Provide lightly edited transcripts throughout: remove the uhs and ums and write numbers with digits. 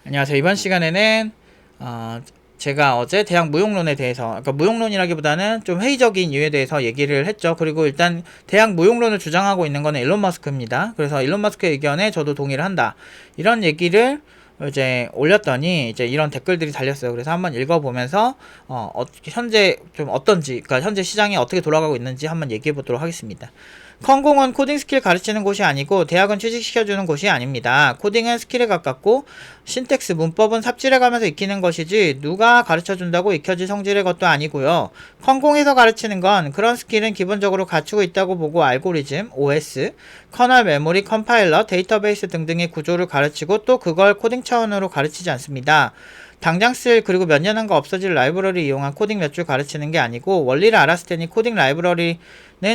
안녕하세요. 이번 시간에는 제가 어제 대학 무용론에 대해서, 그러니까 무용론이라기보다는 좀 회의적인 이유에 대해서 얘기를 했죠. 그리고 일단 대학 무용론을 주장하고 있는 거는 일론 머스크입니다. 그래서 일론 머스크의 의견에 저도 동의를 한다. 이런 얘기를 이제 올렸더니 이제 이런 댓글들이 달렸어요. 그래서 한번 읽어보면서 현재 좀 어떤지, 그러니까 현재 시장이 어떻게 돌아가고 있는지 한번 얘기해 보도록 하겠습니다. 컨공은 코딩 스킬 가르치는 곳이 아니고 대학은 취직시켜주는 곳이 아닙니다. 코딩은 스킬에 가깝고 신텍스 문법은 삽질해가면서 익히는 것이지 누가 가르쳐준다고 익혀질 성질의 것도 아니고요. 컨공에서 가르치는 건 그런 스킬은 기본적으로 갖추고 있다고 보고 알고리즘, OS, 커널 메모리, 컴파일러, 데이터베이스 등등의 구조를 가르치고 또 그걸 코딩 차원으로 가르치지 않습니다. 당장 쓸 그리고 몇 년 한가 없어질 라이브러리 이용한 코딩 몇 줄 가르치는 게 아니고 원리를 알았을 테니 코딩 라이브러리는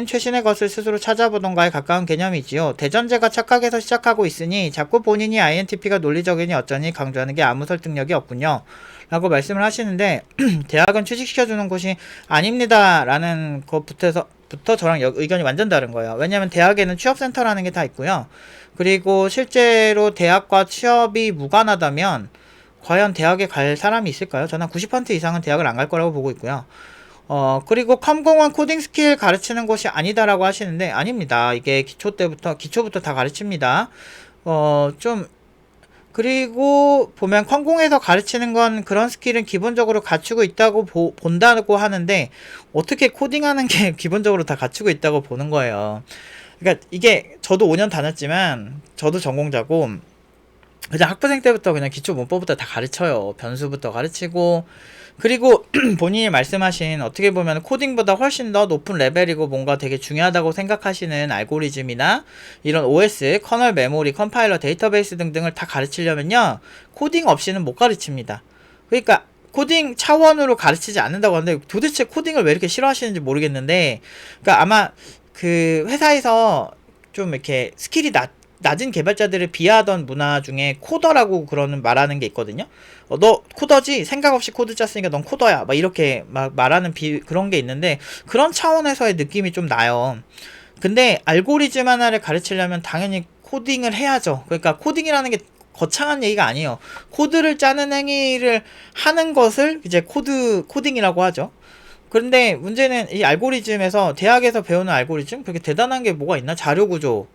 최신의 것을 스스로 찾아보던가에 가까운 개념이지요. 대전제가 착각해서 시작하고 있으니 자꾸 본인이 INTP가 논리적이니 어쩌니 강조하는 게 아무 설득력이 없군요. 라고 말씀을 하시는데 대학은 취직시켜주는 곳이 아닙니다. 라는 것부터 저랑 의견이 완전 다른 거예요. 왜냐면 대학에는 취업센터라는 게 다 있고요. 그리고 실제로 대학과 취업이 무관하다면 과연 대학에 갈 사람이 있을까요? 저는 90% 이상은 대학을 안 갈 거라고 보고 있고요. 그리고 컴공은 코딩 스킬 가르치는 곳이 아니다라고 하시는데 아닙니다. 이게 기초부터 다 가르칩니다. 그리고 보면 컴공에서 가르치는 건 그런 스킬은 기본적으로 갖추고 있다고 본다고 하는데 어떻게 코딩하는 게 기본적으로 다 갖추고 있다고 보는 거예요. 그러니까 이게 저도 5년 다녔지만 저도 전공자고 그냥 학부생 때부터 그냥 기초 문법부터 다 가르쳐요. 변수부터 가르치고 그리고 본인이 말씀하신 어떻게 보면 코딩보다 훨씬 더 높은 레벨이고 뭔가 되게 중요하다고 생각하시는 알고리즘이나 이런 OS, 커널 메모리, 컴파일러, 데이터베이스 등등을 다 가르치려면요. 코딩 없이는 못 가르칩니다. 그러니까 코딩 차원으로 가르치지 않는다고 하는데 도대체 코딩을 왜 이렇게 싫어하시는지 모르겠는데 그러니까 아마 그 회사에서 좀 이렇게 스킬이 낮은 개발자들을 비하하던 문화 중에 코더라고 그러는 말하는 게 있거든요. 너 코더지? 생각 없이 코드 짰으니까 넌 코더야. 막 이렇게 막 말하는 그런 게 있는데 그런 차원에서의 느낌이 좀 나요. 근데 알고리즘 하나를 가르치려면 당연히 코딩을 해야죠. 그러니까 코딩이라는 게 거창한 얘기가 아니에요. 코드를 짜는 행위를 하는 것을 이제 코딩이라고 하죠. 그런데 문제는 이 알고리즘에서 대학에서 배우는 알고리즘 그렇게 대단한 게 뭐가 있나? 자료구조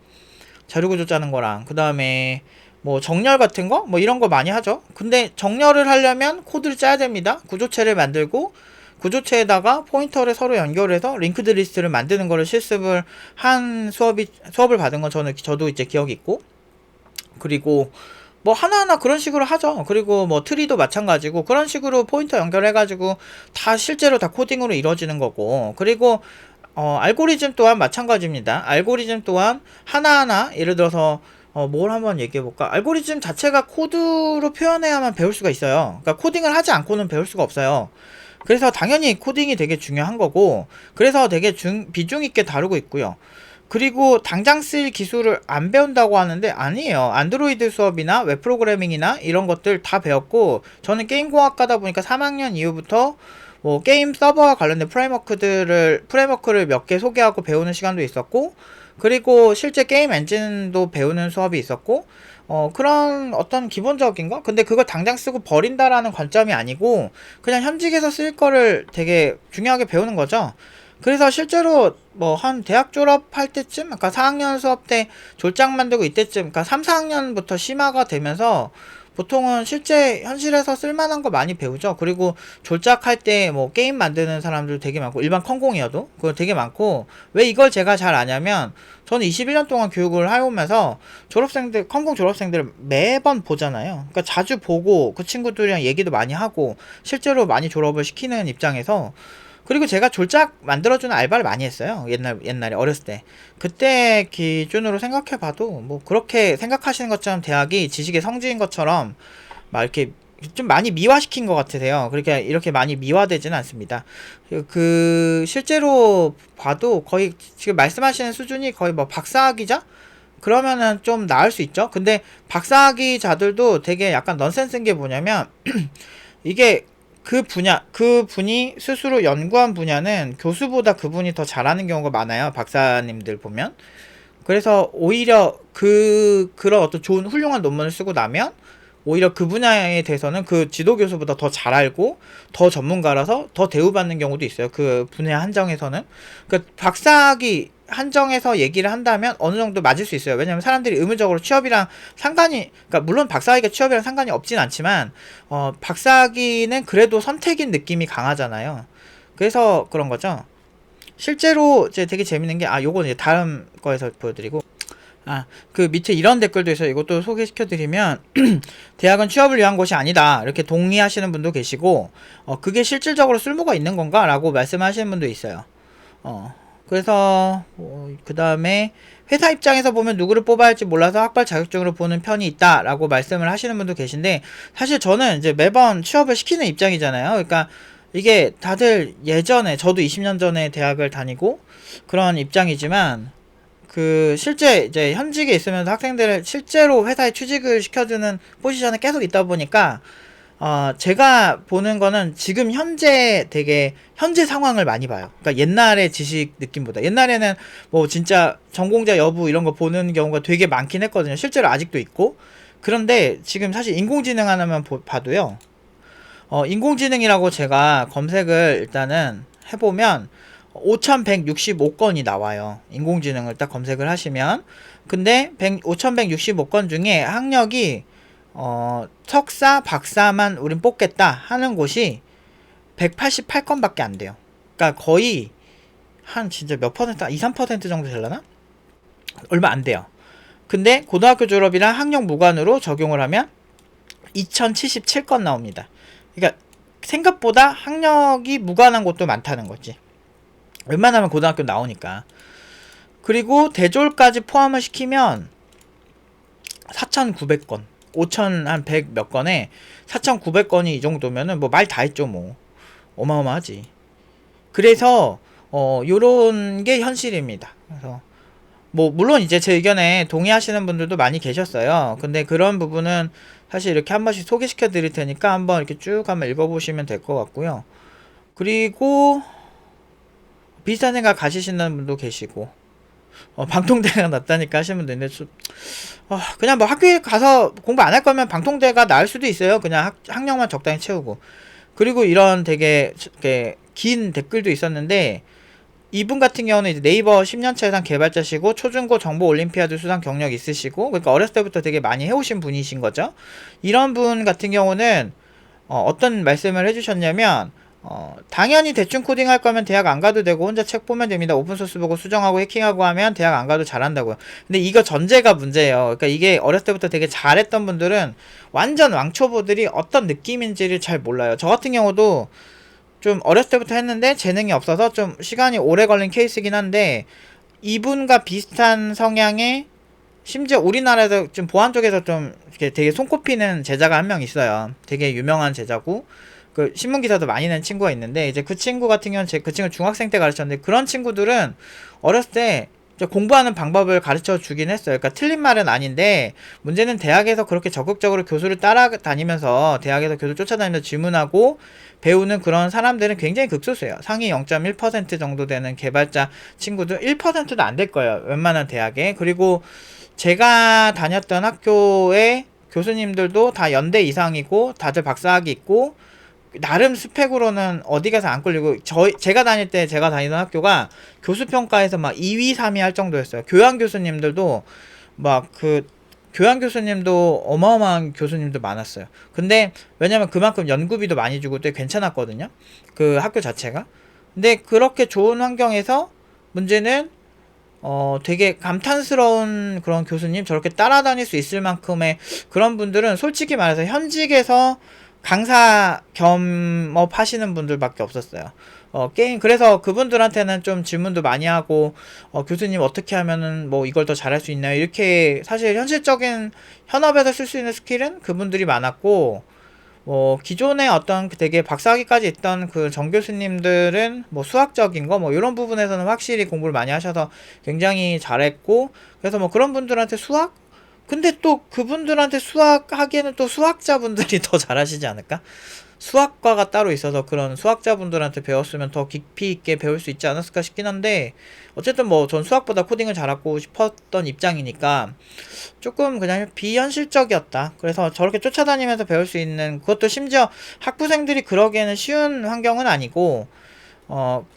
짜는 거랑 그 다음에 뭐 정렬 같은 거 뭐 이런 거 많이 하죠. 근데 정렬을 하려면 코드를 짜야 됩니다. 구조체를 만들고 구조체에다가 포인터를 서로 연결해서 링크드 리스트를 만드는 거를 실습을 한 수업을 받은 건 저도 이제 기억이 있고 그리고 뭐 하나하나 그런 식으로 하죠. 그리고 뭐 트리도 마찬가지고 그런 식으로 포인터 연결해가지고 다 실제로 다 코딩으로 이루어지는 거고 그리고 알고리즘 또한 마찬가지입니다. 알고리즘 또한 하나하나 예를 들어서 뭘 한번 얘기해볼까? 알고리즘 자체가 코드로 표현해야만 배울 수가 있어요. 그러니까 코딩을 하지 않고는 배울 수가 없어요. 그래서 당연히 코딩이 되게 중요한 거고 그래서 되게 비중 있게 다루고 있고요. 그리고 당장 쓸 기술을 안 배운다고 하는데 아니에요. 안드로이드 수업이나 웹 프로그래밍이나 이런 것들 다 배웠고 저는 게임공학과다 보니까 3학년 이후부터 뭐 게임 서버와 관련된 프레임워크를 몇 개 소개하고 배우는 시간도 있었고 그리고 실제 게임 엔진도 배우는 수업이 있었고 그런 어떤 기본적인 거? 근데 그걸 당장 쓰고 버린다라는 관점이 아니고 그냥 현직에서 쓸 거를 되게 중요하게 배우는 거죠. 그래서 실제로 뭐 한 대학 졸업할 때쯤 그러니까 4학년 수업 때 졸작 만들고 이때쯤 그러니까 3, 4학년부터 심화가 되면서 보통은 실제 현실에서 쓸만한 거 많이 배우죠. 그리고 졸작할 때 뭐 게임 만드는 사람들 되게 많고 일반 컨공이어도 그거 되게 많고 왜 이걸 제가 잘 아냐면 저는 21년 동안 교육을 해오면서 컨공 졸업생들을 매번 보잖아요. 그러니까 자주 보고 그 친구들이랑 얘기도 많이 하고 실제로 많이 졸업을 시키는 입장에서 그리고 제가 졸작 만들어주는 알바를 많이 했어요. 옛날에 어렸을 때. 그때 기준으로 생각해봐도 뭐 그렇게 생각하시는 것처럼 대학이 지식의 성지인 것처럼 막 이렇게 좀 많이 미화시킨 것 같으세요. 그렇게 이렇게 많이 미화되지는 않습니다. 실제로 봐도 거의 지금 말씀하시는 수준이 거의 뭐 박사학위자? 그러면은 좀 나을 수 있죠. 근데 박사학위자들도 되게 약간 넌센스인 게 뭐냐면 이게 그분이 스스로 연구한 분야는 교수보다 그분이 더 잘하는 경우가 많아요. 박사님들 보면. 그래서 오히려 그런 어떤 좋은 훌륭한 논문을 쓰고 나면 오히려 그 분야에 대해서는 그 지도 교수보다 더 잘 알고 더 전문가라서 더 대우받는 경우도 있어요. 그 분야 한정에서는. 그러니까 박사학위 한정해서 얘기를 한다면 어느 정도 맞을 수 있어요. 왜냐면 사람들이 의무적으로 취업이랑 상관이, 그러니까 물론 박사학위가 취업이랑 상관이 없진 않지만 박사학위는 그래도 선택인 느낌이 강하잖아요. 그래서 그런 거죠. 실제로 이제 되게 재밌는 게, 요거는 이제 다음 거에서 보여드리고, 그 밑에 이런 댓글도 있어요. 이것도 소개시켜드리면, 대학은 취업을 위한 곳이 아니다. 이렇게 동의하시는 분도 계시고, 그게 실질적으로 쓸모가 있는 건가? 라고 말씀하시는 분도 있어요. 그래서, 그 다음에, 회사 입장에서 보면 누구를 뽑아야 할지 몰라서 학벌 자격증으로 보는 편이 있다. 라고 말씀을 하시는 분도 계신데, 사실 저는 이제 매번 취업을 시키는 입장이잖아요. 그러니까, 이게 다들 예전에, 저도 20년 전에 대학을 다니고, 그런 입장이지만, 그 실제 이제 현직에 있으면서 학생들을 실제로 회사에 취직을 시켜주는 포지션에 계속 있다 보니까 제가 보는 거는 지금 현재 되게 현재 상황을 많이 봐요. 그러니까 옛날의 지식 느낌보다, 옛날에는 뭐 진짜 전공자 여부 이런 거 보는 경우가 되게 많긴 했거든요. 실제로 아직도 있고. 그런데 지금 사실 인공지능 하나만 봐도요. 인공지능이라고 제가 검색을 일단은 해보면 5165건이 나와요. 인공지능을 딱 검색을 하시면. 근데 5165건 중에 학력이 석사, 박사만 우린 뽑겠다 하는 곳이 188건밖에 안 돼요. 그러니까 거의 한 진짜 몇 퍼센트, 2, 3% 정도 되려나? 얼마 안 돼요. 근데 고등학교 졸업이랑 학력 무관으로 적용을 하면 2077건 나옵니다. 그러니까 생각보다 학력이 무관한 곳도 많다는 거지. 웬만하면 고등학교 나오니까. 그리고 대졸까지 포함을 시키면 4,900건, 5,000 한 100 몇 건에 4,900건이 이 정도면은 뭐 말 다 했죠 뭐. 어마어마하지. 그래서 요런 게 현실입니다. 그래서 뭐 물론 이제 제 의견에 동의하시는 분들도 많이 계셨어요. 근데 그런 부분은 사실 이렇게 한 번씩 소개시켜 드릴 테니까 한번 이렇게 쭉 한번 읽어보시면 될 것 같고요. 그리고 비슷한 생각 가지시는 분도 계시고, 방통대가 낫다니까 하시는 분도 있는데, 그냥 뭐 학교에 가서 공부 안 할 거면 방통대가 나을 수도 있어요. 그냥 학력만 적당히 채우고. 그리고 이런 되게 긴 댓글도 있었는데, 이분 같은 경우는 이제 네이버 10년차 이상 개발자시고 초중고 정보 올림피아드 수상 경력 있으시고, 그러니까 어렸을 때부터 되게 많이 해오신 분이신 거죠. 이런 분 같은 경우는 어떤 말씀을 해주셨냐면, 당연히 대충 코딩 할 거면 대학 안 가도 되고 혼자 책 보면 됩니다. 오픈소스 보고 수정하고 해킹하고 하면 대학 안 가도 잘한다고요. 근데 이거 전제가 문제예요. 그러니까 이게 어렸을 때부터 되게 잘했던 분들은 완전 왕초보들이 어떤 느낌인지를 잘 몰라요. 저 같은 경우도 좀 어렸을 때부터 했는데 재능이 없어서 좀 시간이 오래 걸린 케이스긴 한데, 이분과 비슷한 성향의, 심지어 우리나라에서 좀 보안 쪽에서 좀 이렇게 되게 손꼽히는 제자가 한 명 있어요. 되게 유명한 제자고, 그 신문 기사도 많이 낸 친구가 있는데, 이제 그 친구 같은 경우는 그 친구 중학생 때 가르쳤는데, 그런 친구들은 어렸을 때 공부하는 방법을 가르쳐 주긴 했어요. 그러니까 틀린 말은 아닌데, 문제는 대학에서 그렇게 적극적으로 교수를 따라다니면서, 대학에서 교수 쫓아다니면서 질문하고 배우는 그런 사람들은 굉장히 극소수예요. 상위 0.1% 정도 되는 개발자 친구들, 1%도 안 될 거예요. 웬만한 대학에. 그리고 제가 다녔던 학교의 교수님들도 다 연대 이상이고, 다들 박사학위 있고, 나름 스펙으로는 어디 가서 안 끌리고, 제가 다니던 학교가 교수평가에서 막 2위, 3위 할 정도였어요. 교양 교수님도 어마어마한 교수님도 많았어요. 근데, 왜냐면 그만큼 연구비도 많이 주고 되게 괜찮았거든요. 그 학교 자체가. 근데 그렇게 좋은 환경에서 문제는, 되게 감탄스러운 그런 교수님, 저렇게 따라다닐 수 있을 만큼의 그런 분들은 솔직히 말해서 현직에서 강사 겸업 하시는 분들밖에 없었어요. 그래서 그분들한테는 좀 질문도 많이 하고, 교수님 어떻게 하면은 뭐 이걸 더 잘할 수 있나요? 이렇게 사실 현실적인 현업에서 쓸 수 있는 스킬은 그분들이 많았고, 기존에 어떤 되게 박사학위까지 있던 그 정 교수님들은 뭐 수학적인 거 뭐 이런 부분에서는 확실히 공부를 많이 하셔서 굉장히 잘했고, 그래서 뭐 그런 분들한테 수학? 근데 또 그분들한테 수학하기에는 또 수학자분들이 더 잘하시지 않을까? 수학과가 따로 있어서 그런 수학자분들한테 배웠으면 더 깊이 있게 배울 수 있지 않았을까 싶긴 한데, 어쨌든 뭐 전 수학보다 코딩을 잘하고 싶었던 입장이니까 조금 그냥 비현실적이었다. 그래서 저렇게 쫓아다니면서 배울 수 있는, 그것도 심지어 학부생들이 그러기에는 쉬운 환경은 아니고,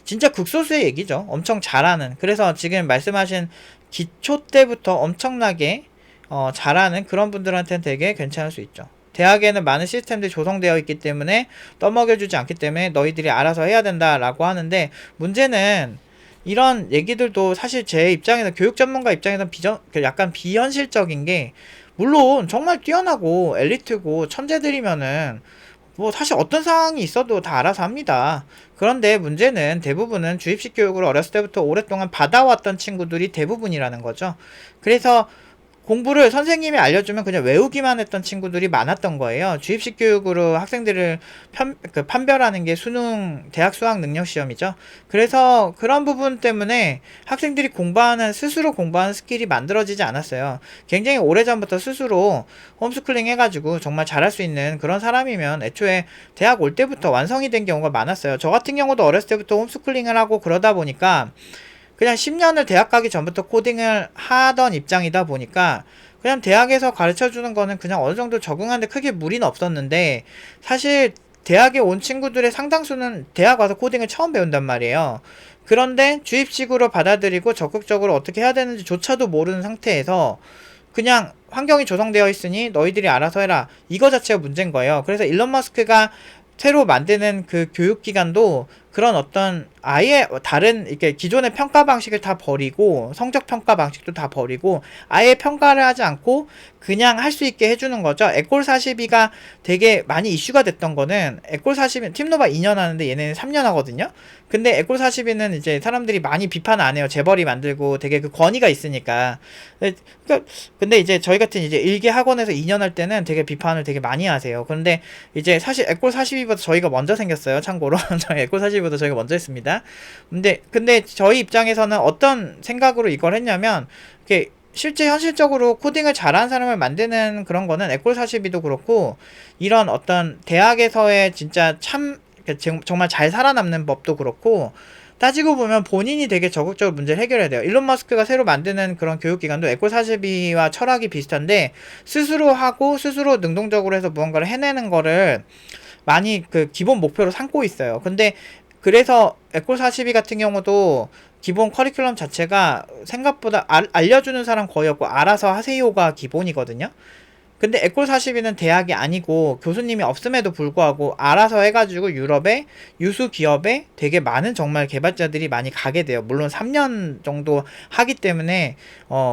진짜 극소수의 얘기죠. 엄청 잘하는. 그래서 지금 말씀하신 기초 때부터 엄청나게 잘하는 그런 분들한테는 되게 괜찮을 수 있죠. 대학에는 많은 시스템들이 조성되어 있기 때문에 떠먹여주지 않기 때문에 너희들이 알아서 해야 된다라고 하는데, 문제는 이런 얘기들도 사실 제 입장에서, 교육 전문가 입장에서 약간 비현실적인 게, 물론 정말 뛰어나고 엘리트고 천재들이면은 뭐 사실 어떤 상황이 있어도 다 알아서 합니다. 그런데 문제는 대부분은 주입식 교육을 어렸을 때부터 오랫동안 받아왔던 친구들이 대부분이라는 거죠. 그래서 공부를 선생님이 알려주면 그냥 외우기만 했던 친구들이 많았던 거예요. 주입식 교육으로 학생들을 판별하는 게 수능, 대학 수학 능력 시험이죠. 그래서 그런 부분 때문에 학생들이 스스로 공부하는 스킬이 만들어지지 않았어요. 굉장히 오래전부터 스스로 홈스쿨링 해가지고 정말 잘할 수 있는 그런 사람이면 애초에 대학 올 때부터 완성이 된 경우가 많았어요. 저 같은 경우도 어렸을 때부터 홈스쿨링을 하고 그러다 보니까 그냥 10년을 대학 가기 전부터 코딩을 하던 입장이다 보니까 그냥 대학에서 가르쳐 주는 거는 그냥 어느 정도 적응하는데 크게 무리는 없었는데, 사실 대학에 온 친구들의 상당수는 대학 와서 코딩을 처음 배운단 말이에요. 그런데 주입식으로 받아들이고 적극적으로 어떻게 해야 되는지조차도 모르는 상태에서 그냥 환경이 조성되어 있으니 너희들이 알아서 해라, 이거 자체가 문제인 거예요. 그래서 일론 머스크가 새로 만드는 그 교육기관도 그런 어떤 아예 다른, 이렇게 기존의 평가 방식을 다 버리고, 성적 평가 방식도 다 버리고, 아예 평가를 하지 않고 그냥 할 수 있게 해주는 거죠. 에꼴 42가 되게 많이 이슈가 됐던 거는, 에꼴 42, 팀노바 2년 하는데 얘네는 3년 하거든요. 근데 에꼴 42는 이제 사람들이 많이 비판 안 해요. 재벌이 만들고 되게 그 권위가 있으니까. 근데 이제 저희 같은 이제 일개 학원에서 2년 할 때는 되게 비판을 되게 많이 하세요. 그런데 이제 사실 에꼴 42보다 저희가 먼저 생겼어요. 참고로. 저희 에꼴 42보다 저희가 먼저 했습니다. 근데 저희 입장에서는 어떤 생각으로 이걸 했냐면, 이렇게 실제 현실적으로 코딩을 잘하는 사람을 만드는 그런 거는 에꼴 42도 그렇고, 이런 어떤 대학에서의 진짜 정말 잘 살아남는 법도 그렇고, 따지고 보면 본인이 되게 적극적으로 문제를 해결해야 돼요. 일론 머스크가 새로 만드는 그런 교육기관도 에꼴 42와 철학이 비슷한데, 스스로 하고 스스로 능동적으로 해서 무언가를 해내는 거를 많이 그 기본 목표로 삼고 있어요. 근데 그래서 에꼴 42 같은 경우도 기본 커리큘럼 자체가 생각보다 알려주는 사람 거의 없고 알아서 하세요가 기본이거든요. 근데 에꼴 42는 대학이 아니고 교수님이 없음에도 불구하고 알아서 해가지고 유럽의 유수 기업에 되게 많은 정말 개발자들이 많이 가게 돼요. 물론 3년 정도 하기 때문에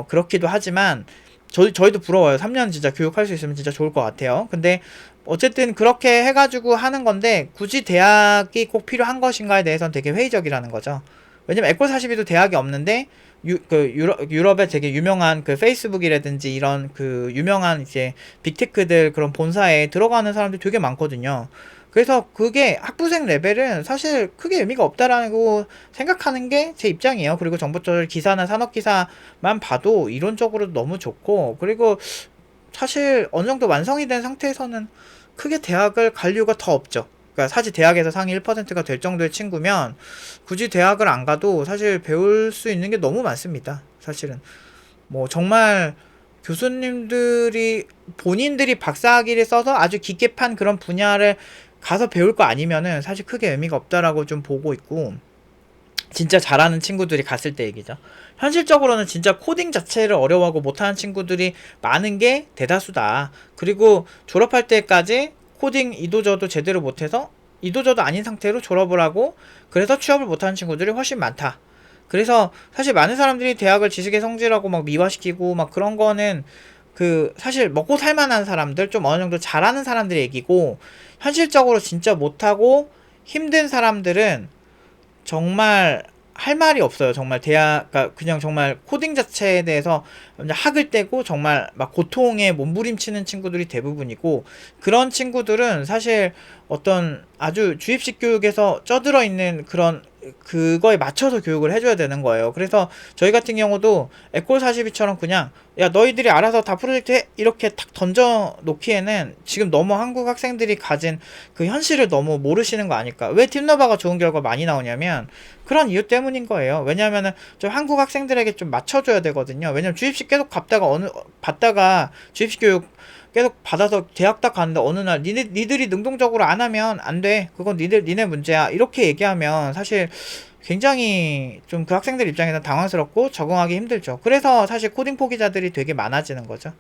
그렇기도 하지만 저희도 부러워요. 3년 진짜 교육할 수 있으면 진짜 좋을 것 같아요. 근데 어쨌든 그렇게 해가지고 하는 건데, 굳이 대학이 꼭 필요한 것인가에 대해서는 되게 회의적이라는 거죠. 왜냐면 에꼴 42도 대학이 없는데 유럽에 되게 유명한 그 페이스북이라든지 이런 그 유명한 이제 빅테크들 그런 본사에 들어가는 사람들이 되게 많거든요. 그래서 그게 학부생 레벨은 사실 크게 의미가 없다라고 생각하는 게 제 입장이에요. 그리고 정보조절 기사나 산업기사만 봐도 이론적으로 너무 좋고, 그리고 사실 어느 정도 완성이 된 상태에서는 크게 대학을 갈 이유가 더 없죠. 그러니까 사실 대학에서 상위 1%가 될 정도의 친구면 굳이 대학을 안 가도 사실 배울 수 있는 게 너무 많습니다. 사실은 뭐 정말 교수님들이 본인들이 박사학위를 써서 아주 깊게 판 그런 분야를 가서 배울 거 아니면은 사실 크게 의미가 없다라고 좀 보고 있고, 진짜 잘하는 친구들이 갔을 때 얘기죠. 현실적으로는 진짜 코딩 자체를 어려워하고 못하는 친구들이 많은 게 대다수다. 그리고 졸업할 때까지 코딩 이도저도 제대로 못해서 이도저도 아닌 상태로 졸업을 하고, 그래서 취업을 못하는 친구들이 훨씬 많다. 그래서 사실 많은 사람들이 대학을 지식의 성지라고 막 미화시키고 막 그런 거는, 그 사실 먹고 살만한 사람들, 좀 어느 정도 잘하는 사람들의 얘기고, 현실적으로 진짜 못하고 힘든 사람들은 정말 할 말이 없어요. 정말 그러니까 그냥 정말 코딩 자체에 대해서 학을 떼고 정말 막 고통에 몸부림치는 친구들이 대부분이고, 그런 친구들은 사실 어떤 아주 주입식 교육에서 쪄들어 있는 그런 그거에 맞춰서 교육을 해줘야 되는 거예요. 그래서 저희 같은 경우도 에콜 42처럼 그냥 야 너희들이 알아서 다 프로젝트 해 이렇게 탁 던져 놓기에는 지금 너무 한국 학생들이 가진 그 현실을 너무 모르시는 거 아닐까. 왜 팀너바가 좋은 결과 많이 나오냐면 그런 이유 때문인 거예요. 왜냐하면은 좀 한국 학생들에게 좀 맞춰줘야 되거든요. 왜냐면 주입식 계속 받다가 주입식 교육 계속 받아서 대학 딱 가는데 어느 날 니들이 능동적으로 안 하면 안 돼. 그건 니네 문제야. 이렇게 얘기하면 사실 굉장히 좀 그 학생들 입장에서 당황스럽고 적응하기 힘들죠. 그래서 사실 코딩 포기자들이 되게 많아지는 거죠.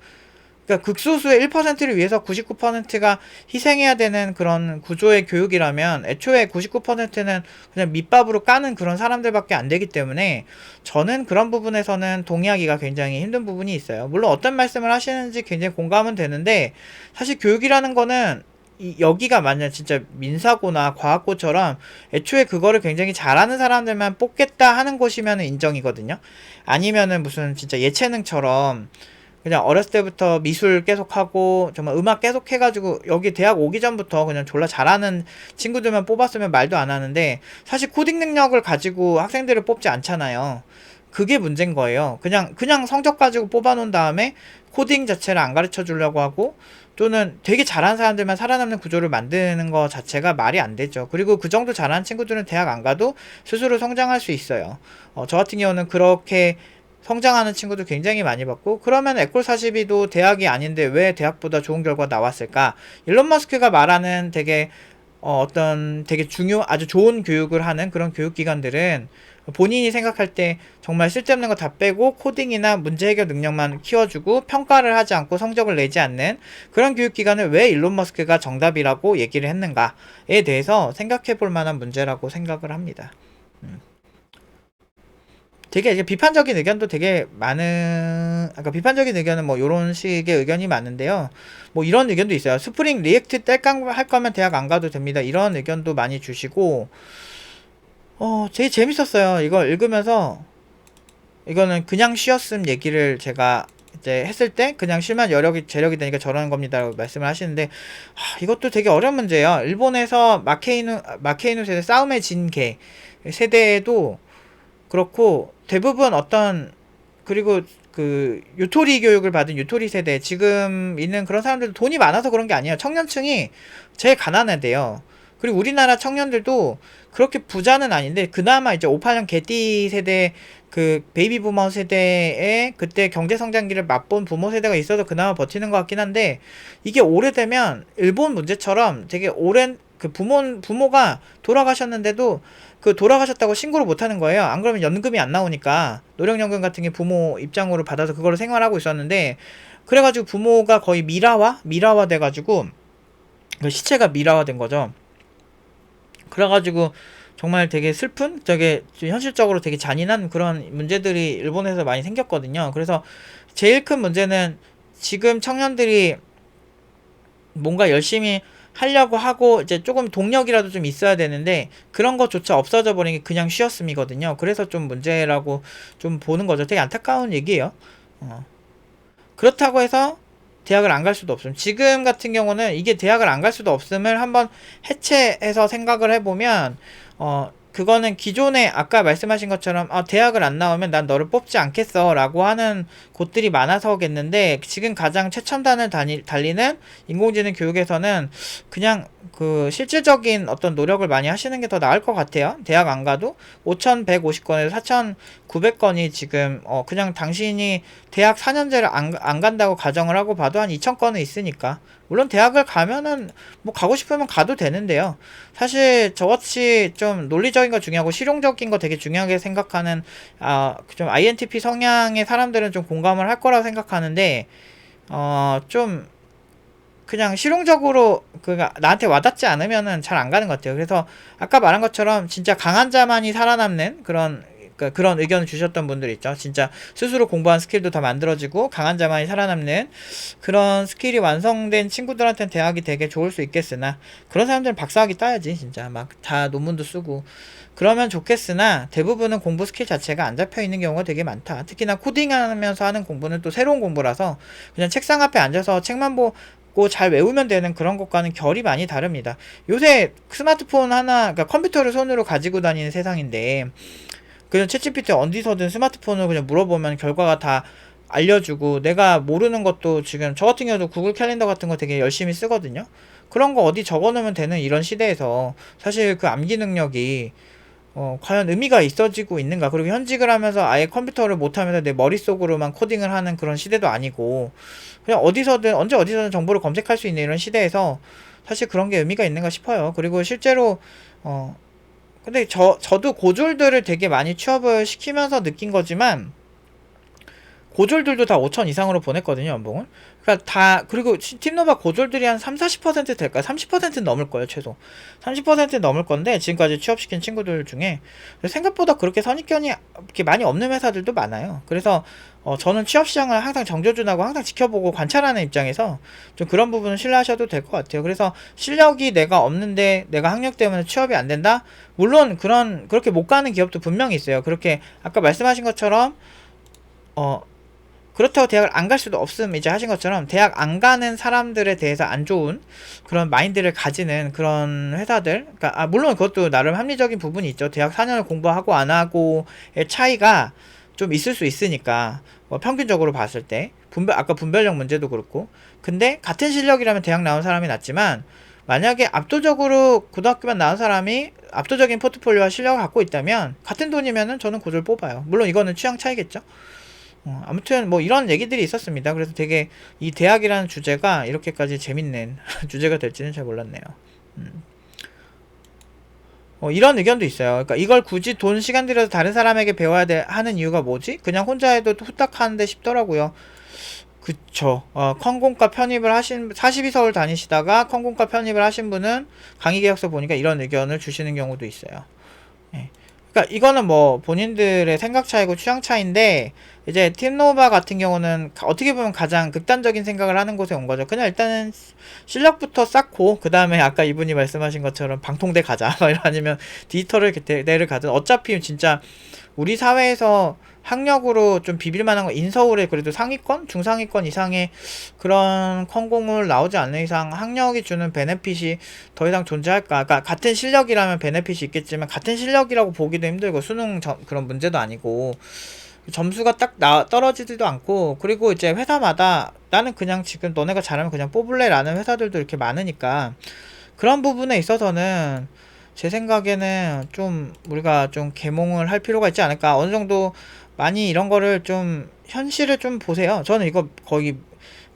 그러니까 극소수의 1%를 위해서 99%가 희생해야 되는 그런 구조의 교육이라면 애초에 99%는 그냥 밑밥으로 까는 그런 사람들밖에 안 되기 때문에 저는 그런 부분에서는 동의하기가 굉장히 힘든 부분이 있어요. 물론 어떤 말씀을 하시는지 굉장히 공감은 되는데 사실 교육이라는 거는 여기가 만약 진짜 민사고나 과학고처럼 애초에 그거를 굉장히 잘하는 사람들만 뽑겠다 하는 곳이면 인정이거든요. 아니면은 무슨 진짜 예체능처럼 그냥 어렸을 때부터 미술 계속하고 정말 음악 계속 해가지고 여기 대학 오기 전부터 그냥 졸라 잘하는 친구들만 뽑았으면 말도 안 하는데 사실 코딩 능력을 가지고 학생들을 뽑지 않잖아요. 그게 문제인 거예요. 그냥 성적 가지고 뽑아놓은 다음에 코딩 자체를 안 가르쳐 주려고 하고 또는 되게 잘하는 사람들만 살아남는 구조를 만드는 거 자체가 말이 안 되죠. 그리고 그 정도 잘하는 친구들은 대학 안 가도 스스로 성장할 수 있어요. 저 같은 경우는 그렇게 성장하는 친구도 굉장히 많이 봤고 그러면 에콜 42도 대학이 아닌데 왜 대학보다 좋은 결과 나왔을까? 일론 머스크가 말하는 되게 어떤 되게 아주 좋은 교육을 하는 그런 교육기관들은 본인이 생각할 때 정말 쓸데없는 거 다 빼고 코딩이나 문제 해결 능력만 키워주고 평가를 하지 않고 성적을 내지 않는 그런 교육기관을 왜 일론 머스크가 정답이라고 얘기를 했는가에 대해서 생각해 볼 만한 문제라고 생각을 합니다. 되게 이제 비판적인 의견도 되게 많은, 아까 비판적인 의견은 뭐 요런 식의 의견이 많은데요. 뭐 이런 의견도 있어요. 스프링 리액트 뗄강 할 거면 대학 안 가도 됩니다. 이런 의견도 많이 주시고, 되게 재밌었어요. 이걸 읽으면서, 이거는 그냥 쉬었음 얘기를 제가 이제 했을 때 그냥 실만 재력이 되니까 저러는 겁니다라고 말씀을 하시는데, 이것도 되게 어려운 문제예요. 일본에서 마케이누 세대 싸움에 진 개 세대에도 그렇고 대부분 그리고 그 유토리 교육을 받은 유토리 세대 지금 있는 그런 사람들도 돈이 많아서 그런 게 아니에요. 청년층이 제일 가난하대요. 그리고 우리나라 청년들도 그렇게 부자는 아닌데 그나마 이제 58년 개띠 세대 그 베이비 부머 세대에 그때 경제 성장기를 맛본 부모 세대가 있어서 그나마 버티는 것 같긴 한데 이게 오래되면 일본 문제처럼 되게 오랜 그 부모가 돌아가셨는데도 그 돌아가셨다고 신고를 못 하는 거예요. 안 그러면 연금이 안 나오니까 노령연금 같은 게 부모 입장으로 받아서 그걸로 생활하고 있었는데 그래가지고 부모가 거의 미라화 돼가지고 그 시체가 미라화 된 거죠. 그래가지고 정말 되게 슬픈 되게 현실적으로 되게 잔인한 그런 문제들이 일본에서 많이 생겼거든요. 그래서 제일 큰 문제는 지금 청년들이 뭔가 열심히 하려고 하고 이제 조금 동력이라도 좀 있어야 되는데 그런 것조차 없어져 버린 게 그냥 쉬었음이거든요. 그래서 좀 문제라고 좀 보는 거죠. 되게 안타까운 얘기예요. 그렇다고 해서 대학을 안 갈 수도 없음. 지금 같은 경우는 이게 대학을 안 갈 수도 없음을 한번 해체해서 생각을 해보면 그거는 기존에 아까 말씀하신 것처럼 대학을 안 나오면 난 너를 뽑지 않겠어 라고 하는 곳들이 많아서겠는데 지금 가장 최첨단을 달리는 인공지능 교육에서는 그냥 그 실질적인 어떤 노력을 많이 하시는 게 더 나을 것 같아요. 대학 안 가도 5,150건에서 4,900건이 지금 그냥 당신이 대학 4년제를 안 간다고 가정을 하고 봐도 한 2,000건은 있으니까 물론 대학을 가면은 뭐 가고 싶으면 가도 되는데요. 사실 저같이 좀 논리적인 거 중요하고 실용적인 거 되게 중요하게 생각하는 좀 INTP 성향의 사람들은 좀 공감을 할 거라고 생각하는데 좀 그냥 실용적으로 나한테 와닿지 않으면은 잘 안 가는 것 같아요. 그래서 아까 말한 것처럼 진짜 강한 자만이 살아남는 그런 의견을 주셨던 분들 있죠. 진짜 스스로 공부한 스킬도 다 만들어지고 강한 자만이 살아남는 그런 스킬이 완성된 친구들한테는 대학이 되게 좋을 수 있겠으나 그런 사람들은 박사학위 따야지. 진짜 막 다 논문도 쓰고 그러면 좋겠으나 대부분은 공부 스킬 자체가 안 잡혀 있는 경우가 되게 많다. 특히나 코딩하면서 하는 공부는 또 새로운 공부라서 그냥 책상 앞에 앉아서 책만 읽고 잘 외우면 되는 그런 것과는 결이 많이 다릅니다. 요새 스마트폰 하나, 그러니까 컴퓨터를 손으로 가지고 다니는 세상인데, 그냥 챗GPT 어디서든 스마트폰으로 그냥 물어보면 결과가 다 알려주고, 내가 모르는 것도 지금 저 같은 경우도 구글 캘린더 같은 거 되게 열심히 쓰거든요. 그런 거 어디 적어놓으면 되는 이런 시대에서 사실 그 암기 능력이 과연 의미가 있어지고 있는가. 그리고 현직을 하면서 아예 컴퓨터를 못하면서 내 머릿속으로만 코딩을 하는 그런 시대도 아니고, 그냥 어디서든 언제 어디서든 정보를 검색할 수 있는 이런 시대에서 사실 그런 게 의미가 있는가 싶어요. 그리고 실제로 근데 저도 고졸들을 되게 많이 취업을 시키면서 느낀 거지만, 고졸들도 다 5천 이상으로 보냈거든요, 연봉을. 그러니까 다, 그리고 팀노바 고졸들이 한 30-40% 될까요? 30%는 넘을 거예요, 최소. 30% 넘을 건데, 지금까지 취업시킨 친구들 중에. 생각보다 그렇게 선입견이 이렇게 많이 없는 회사들도 많아요. 그래서, 저는 취업시장을 항상 정조준하고 항상 지켜보고 관찰하는 입장에서 좀 그런 부분은 신뢰하셔도 될 것 같아요. 그래서 실력이 내가 없는데 내가 학력 때문에 취업이 안 된다? 물론 그렇게 못 가는 기업도 분명히 있어요. 그렇게 아까 말씀하신 것처럼, 그렇다고 대학을 안 갈 수도 없음, 이제 하신 것처럼 대학 안 가는 사람들에 대해서 안 좋은 그런 마인드를 가지는 그런 회사들, 그러니까 물론 그것도 나름 합리적인 부분이 있죠. 대학 4년을 공부하고 안 하고의 차이가 좀 있을 수 있으니까, 평균적으로 봤을 때 아까 분별력 문제도 그렇고. 근데 같은 실력이라면 대학 나온 사람이 낫지만, 만약에 압도적으로 고등학교만 나온 사람이 압도적인 포트폴리오와 실력을 갖고 있다면 같은 돈이면은 저는 고졸 뽑아요. 물론 이거는 취향 차이겠죠. 아무튼 뭐 이런 얘기들이 있었습니다. 그래서 되게 이 대학이라는 주제가 이렇게까지 재밌는 주제가 될지는 잘 몰랐네요. 이런 의견도 있어요. 그러니까 이걸 굳이 돈 시간 들여서 다른 사람에게 배워야 하는 이유가 뭐지? 그냥 혼자 해도 후딱 하는데 싶더라고요. 그쵸. 컴공과 편입을 하신, 42서울 다니시다가 컴공과 편입을 하신 분은 강의계약서 보니까 이런 의견을 주시는 경우도 있어요. 예. 그러니까 이거는 뭐 본인들의 생각 차이고 취향 차이인데, 이제 팀노바 같은 경우는 어떻게 보면 가장 극단적인 생각을 하는 곳에 온 거죠. 그냥 일단은 실력부터 쌓고 그 다음에 아까 이분이 말씀하신 것처럼 방통대 가자 아니면 디지털을 대를 가든, 어차피 진짜 우리 사회에서 학력으로 좀 비빌 만한 거, 인서울에 그래도 상위권? 중상위권 이상의 그런 컴공을 나오지 않는 이상 학력이 주는 베네핏이 더 이상 존재할까? 그러니까 같은 실력이라면 베네핏이 있겠지만, 같은 실력이라고 보기도 힘들고, 수능 그런 문제도 아니고, 점수가 딱 떨어지지도 않고, 그리고 이제 회사마다 나는 그냥 지금 너네가 잘하면 그냥 뽑을래 라는 회사들도 이렇게 많으니까, 그런 부분에 있어서는 제 생각에는 좀 우리가 좀 계몽을 할 필요가 있지 않을까. 어느 정도 많이 이런 거를 좀 현실을 좀 보세요. 저는 이거 거의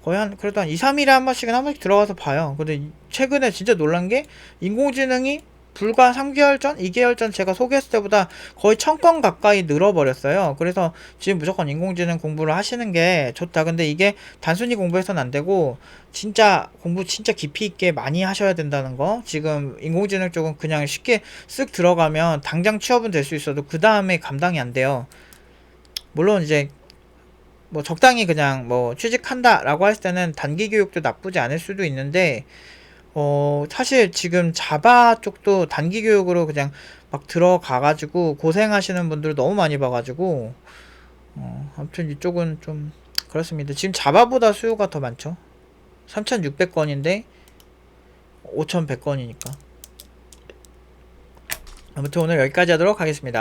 그래도 한 2, 3일에 한 번씩 들어가서 봐요. 근데 최근에 진짜 놀란 게, 인공지능이 불과 3개월 전, 2개월 전 제가 소개했을 때보다 거의 1000건 가까이 늘어버렸어요. 그래서 지금 무조건 인공지능 공부를 하시는 게 좋다. 근데 이게 단순히 공부해서는 안 되고, 진짜 공부 진짜 깊이 있게 많이 하셔야 된다는 거. 지금 인공지능 쪽은 그냥 쉽게 쓱 들어가면 당장 취업은 될 수 있어도 그 다음에 감당이 안 돼요. 물론 이제 뭐 적당히 그냥 뭐 취직한다 라고 했을 때는 단기 교육도 나쁘지 않을 수도 있는데, 사실 지금 자바 쪽도 단기 교육으로 그냥 막 들어가가지고 고생하시는 분들 너무 많이 봐가지고, 아무튼 이쪽은 좀 그렇습니다. 지금 자바보다 수요가 더 많죠. 3600건인데 5100건이니까. 아무튼 오늘 여기까지 하도록 하겠습니다.